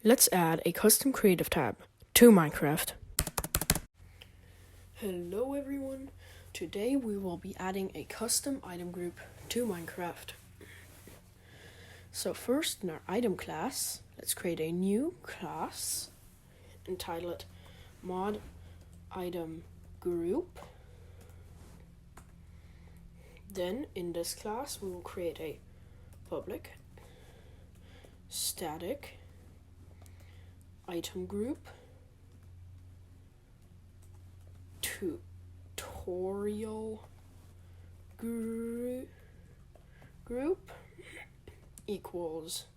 Let's add a custom creative tab to Minecraft. Hello everyone, today we will be adding a custom item group to Minecraft. So first in our item class, let's create a new class and title it mod item group. Then in this class we will create a public static item group, tutorial group equals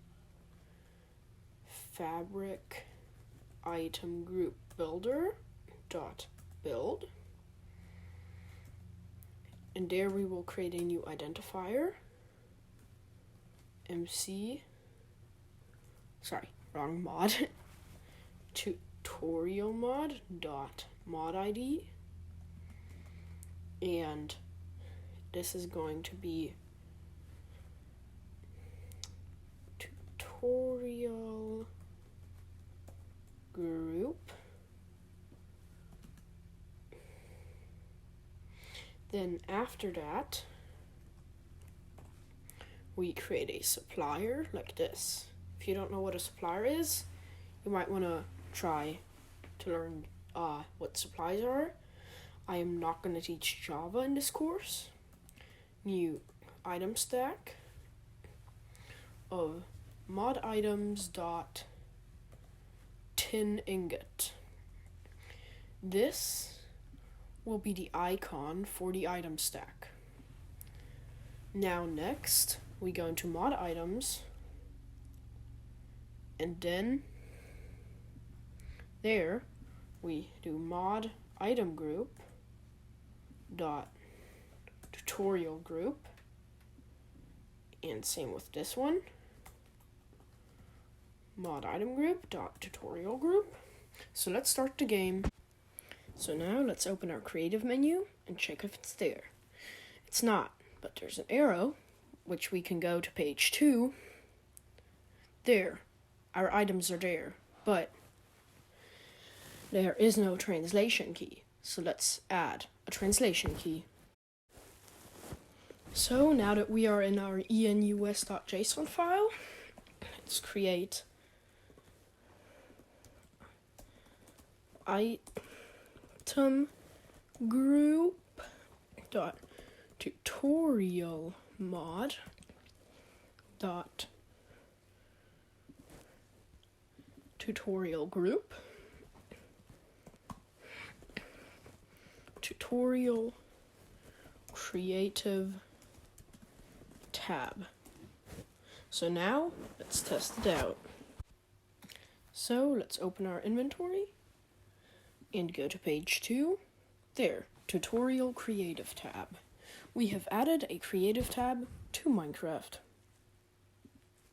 fabric item group builder dot build, and there we will create a new identifier, mod tutorial mod dot mod ID, and this is going to be tutorial group. Then after that, we create a supplier like this. If you don't know what a supplier is, you might want to try to learn what supplies are. I am not going to teach Java in this course. New item stack of mod items dot tin ingot. This will be the icon for the item stack. Now next, we go into mod items, and then there we do mod item group dot tutorial group, and same with this one, mod item group dot tutorial group. So let's start the game. So now let's open our creative menu and check if it's there. It's not, but there's an arrow which we can go to page 2. There, our items are there, but there is no translation key. So let's add a translation key. So now that we are in our enus.json file, let's create item group dot tutorial mod dot tutorial group tutorial creative tab. So now let's test it out. So let's open our inventory and go to page 2. There, tutorial creative tab. We have added a creative tab to Minecraft.